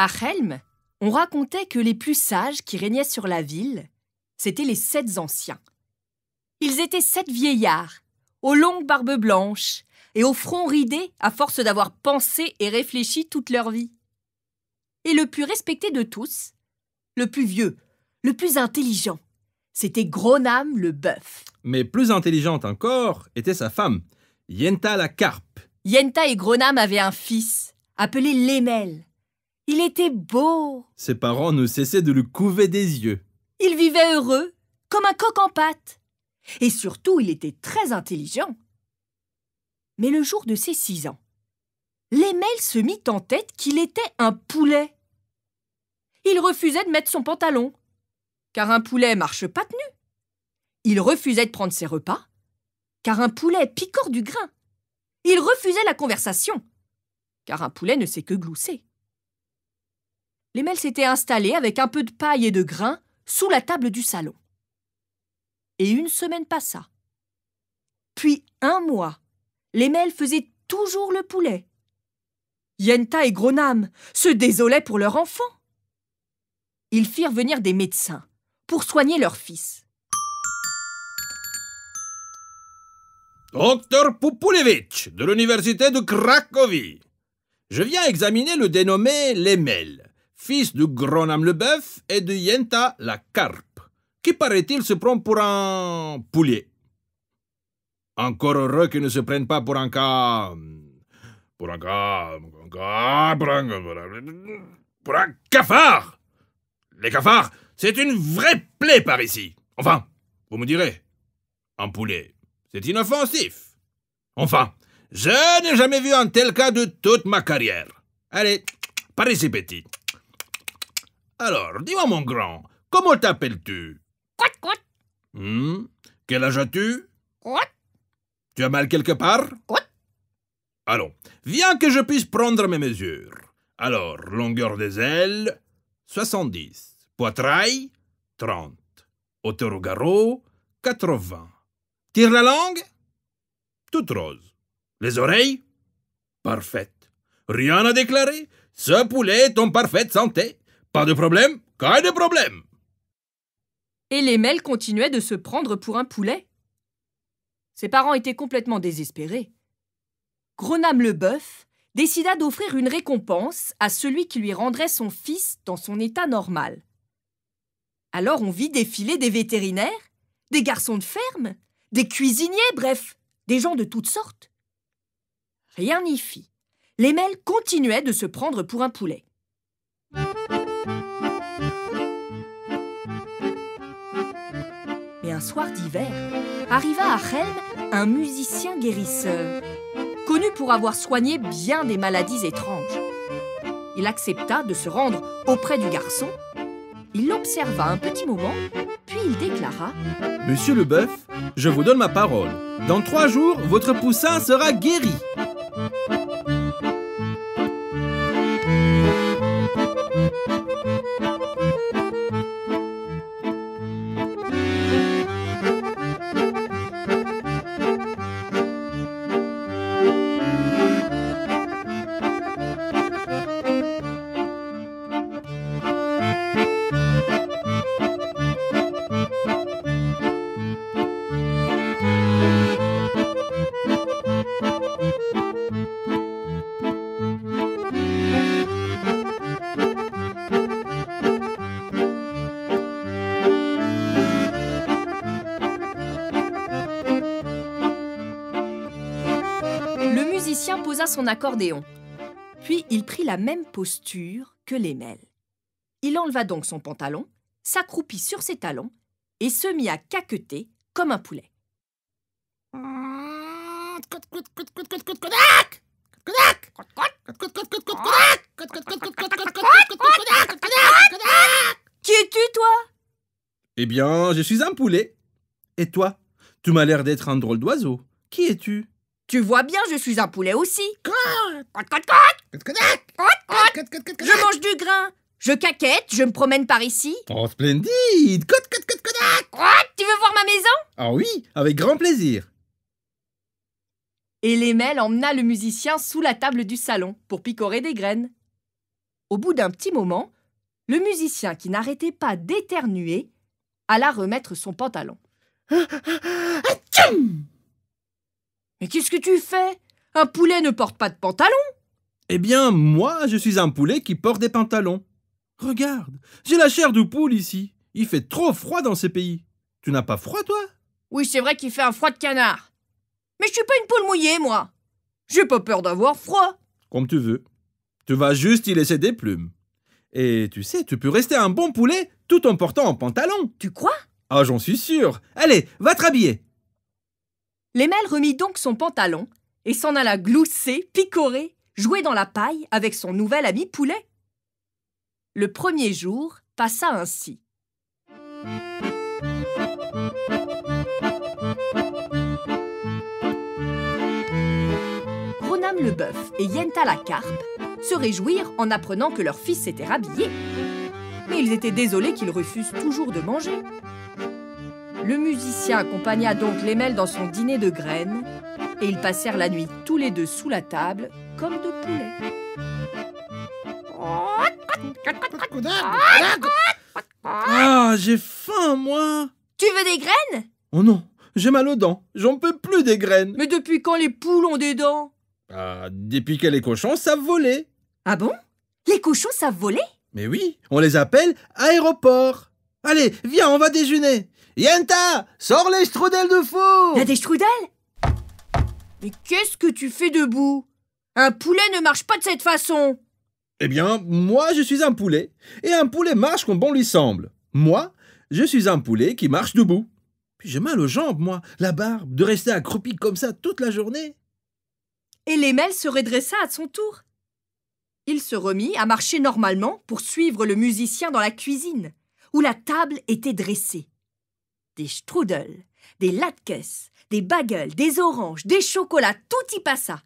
À Chelm, on racontait que les plus sages qui régnaient sur la ville, c'étaient les 7 anciens. Ils étaient 7 vieillards, aux longues barbes blanches et au front ridé à force d'avoir pensé et réfléchi toute leur vie. Et le plus respecté de tous, le plus vieux, le plus intelligent, c'était Gronam le bœuf. Mais plus intelligente encore était sa femme, Yenta la carpe. Yenta et Gronam avaient un fils, appelé Lemel. Il était beau. Ses parents ne cessaient de le couver des yeux. Il vivait heureux, comme un coq en pâte. Et surtout, il était très intelligent. Mais le jour de ses 6 ans, Lemel se mit en tête qu'il était un poulet. Il refusait de mettre son pantalon, car un poulet marche pas tenu. Il refusait de prendre ses repas, car un poulet picore du grain. Il refusait la conversation, car un poulet ne sait que glousser. Lemel s'était installé avec un peu de paille et de grain sous la table du salon. Et une semaine passa. Puis 1 mois, Lemel faisait toujours le poulet. Yenta et Gronam se désolaient pour leur enfant. Ils firent venir des médecins pour soigner leur fils. Docteur Pupulevitch, de l'université de Cracovie. Je viens examiner le dénommé Lemel, fils de Gronam le bœuf et de Yenta la carpe, qui paraît-il se prend pour un poulet. Encore heureux qu'il ne se prenne pas pour un cafard. Les cafards, c'est une vraie plaie par ici. Enfin, vous me direz, un poulet, c'est inoffensif. Enfin, je n'ai jamais vu un tel cas de toute ma carrière. Allez, par ici, petit. Alors, dis-moi, mon grand, comment t'appelles-tu? Quel âge as-tu? Tu as mal quelque part? Allons, viens que je puisse prendre mes mesures. Alors, longueur des ailes, 70. Poitrail, 30. Hauteur au garrot, 80. Tire la langue? Toute rose. Les oreilles? Parfaites. Rien à déclarer? Ce poulet est en parfaite santé. Pas de problème? Qu'un de problème? Et Lemel continuait de se prendre pour un poulet. Ses parents étaient complètement désespérés. Gronam le bœuf décida d'offrir une récompense à celui qui lui rendrait son fils dans son état normal. Alors on vit défiler des vétérinaires, des garçons de ferme, des cuisiniers, bref, des gens de toutes sortes. Rien n'y fit. Lemel continuait de se prendre pour un poulet. Mais un soir d'hiver, arriva à Chelm un musicien guérisseur, connu pour avoir soigné bien des maladies étranges. Il accepta de se rendre auprès du garçon. Il l'observa un petit moment, puis il déclara « Monsieur le bœuf, je vous donne ma parole. Dans 3 jours, votre poussin sera guéri. » Le musicien posa son accordéon, puis il prit la même posture que Lemel. Il enleva donc son pantalon, s'accroupit sur ses talons et se mit à caqueter comme un poulet. Qui es-tu, toi? Eh bien, je suis un poulet. Et toi? Tu m'as l'air d'être un drôle d'oiseau. Qui es-tu? Tu vois bien, je suis un poulet aussi. Je mange du grain. Je caquette, je me promène par ici. Oh, splendide! Tu veux voir ma maison? Ah oui, avec grand plaisir. Et Lemel emmena le musicien sous la table du salon pour picorer des graines. Au bout d'un petit moment, le musicien qui n'arrêtait pas d'éternuer alla remettre son pantalon. Mais qu'est-ce que tu fais? Un poulet ne porte pas de pantalon. Eh bien, moi, je suis un poulet qui porte des pantalons. Regarde, j'ai la chair de poule ici. Il fait trop froid dans ces pays. Tu n'as pas froid, toi? Oui, c'est vrai qu'il fait un froid de canard. Mais je suis pas une poule mouillée, moi. J'ai pas peur d'avoir froid. Comme tu veux. Tu vas juste y laisser des plumes. Et tu sais, tu peux rester un bon poulet tout en portant un pantalon. Tu crois? Ah, j'en suis sûr. Allez, va te rhabiller. L'émelle remit donc son pantalon et s'en alla glousser, picorer, jouer dans la paille avec son nouvel ami poulet. Le premier jour passa ainsi. Gronam le bœuf et Yenta la carpe se réjouirent en apprenant que leur fils s'était rhabillé. Mais ils étaient désolés qu'il refuse toujours de manger. Le musicien accompagna donc l'émelle dans son dîner de graines et ils passèrent la nuit tous les deux sous la table comme deux poulets. Ah, j'ai faim, moi. Tu veux des graines? Oh non, j'ai mal aux dents. J'en peux plus des graines. Mais depuis quand les poules ont des dents? Ah, depuis que les cochons savent voler. Ah bon? Les cochons savent voler? Mais oui, on les appelle aéroports. Allez, viens, on va déjeuner. Yenta, sors les strudels de four. Il y a des strudels? Mais qu'est-ce que tu fais debout? Un poulet ne marche pas de cette façon. Eh bien, moi, je suis un poulet. Et un poulet marche comme bon lui semble. Moi, je suis un poulet qui marche debout. Puis j'ai mal aux jambes, moi, la barbe, de rester accroupi comme ça toute la journée. Et l'émelle se redressa à son tour. Il se remit à marcher normalement pour suivre le musicien dans la cuisine, où la table était dressée. Des strudels, des latkes, des bagels, des oranges, des chocolats, tout y passa.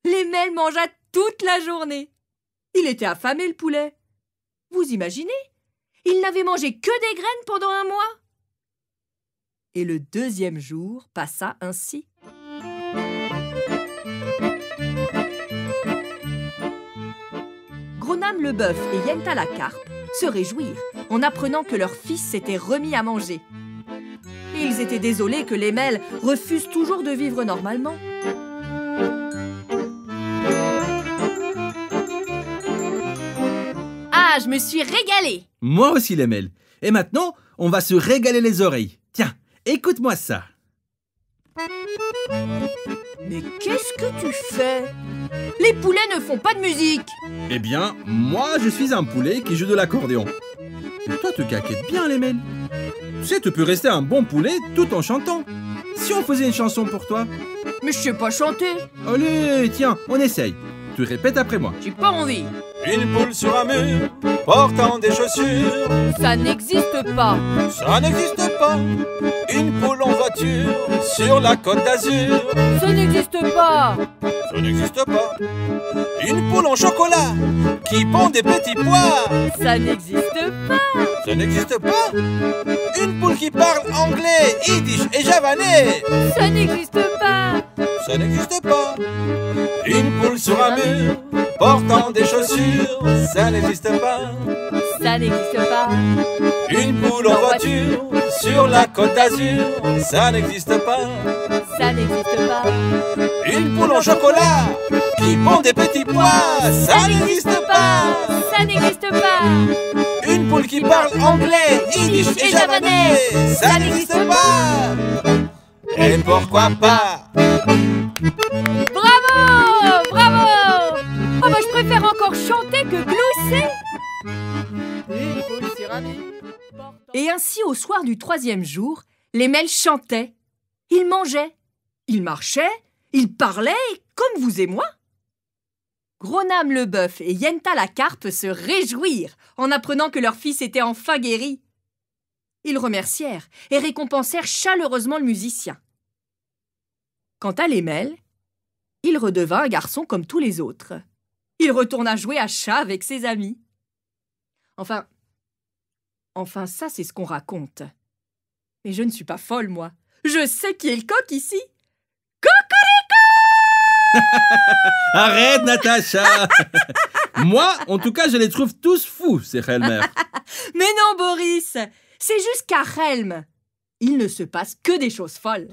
L'émelle mangea toute la journée. Il était affamé, le poulet. Vous imaginez? Il n'avait mangé que des graines pendant un mois. Et le deuxième jour passa ainsi. Gronam le bœuf et Yenta la carpe se réjouirent en apprenant que leur fils s'était remis à manger. Et ils étaient désolés que l'émelle refuse toujours de vivre normalement. Ah, je me suis régalée! Moi aussi, l'émelle. Et maintenant, on va se régaler les oreilles. Tiens, écoute-moi ça. Mais qu'est-ce que tu fais? Les poulets ne font pas de musique! Eh bien, moi, je suis un poulet qui joue de l'accordéon. Et toi, tu caquettes bien, l'émelle. Tu sais, tu peux rester un bon poulet tout en chantant. Si on faisait une chanson pour toi. Mais je sais pas chanter! Allez, tiens, on essaye. Tu répètes après moi. J'ai pas envie! Une poule sur un mur, portant des chaussures. Ça n'existe pas! Ça n'existe pas. Une poule en voiture, sur la côte d'Azur. Ça n'existe pas! Ça n'existe pas. Une poule en chocolat, qui pond des petits pois. Ça n'existe pas! Ça n'existe pas. Une poule qui parle anglais, yiddish et javanais. Ça n'existe pas! Ça n'existe pas. Une poule sur un mur, portant des chaussures. Ça n'existe pas. Ça n'existe pas! Une poule en voiture, sur la côte d'Azur. Ça n'existe pas. Ça n'existe pas! Une poule en chocolat, qui pond des petits pois. Ça n'existe pas. Ça n'existe pas! Une poule qui parle anglais, yiddish et javanais. Ça n'existe pas. Et pourquoi pas? Bravo! Bravo! Oh bah je préfère encore chanter que glousser! Et ainsi au soir du troisième jour, l'émelle chantait, il mangeait, il marchait, il parlait comme vous et moi. Gronam le bœuf et Yenta la carpe se réjouirent en apprenant que leur fils était enfin guéri. Ils remercièrent et récompensèrent chaleureusement le musicien. Quant à l'émelle, il redevint un garçon comme tous les autres. Il retourna jouer à chat avec ses amis. Enfin, ça, c'est ce qu'on raconte. Mais je ne suis pas folle, moi. Je sais qui est le coq ici. Arrête, Natacha. Moi, en tout cas, je les trouve tous fous, ces Helmer. Mais non, Boris, c'est juste qu'à Helm, il ne se passe que des choses folles.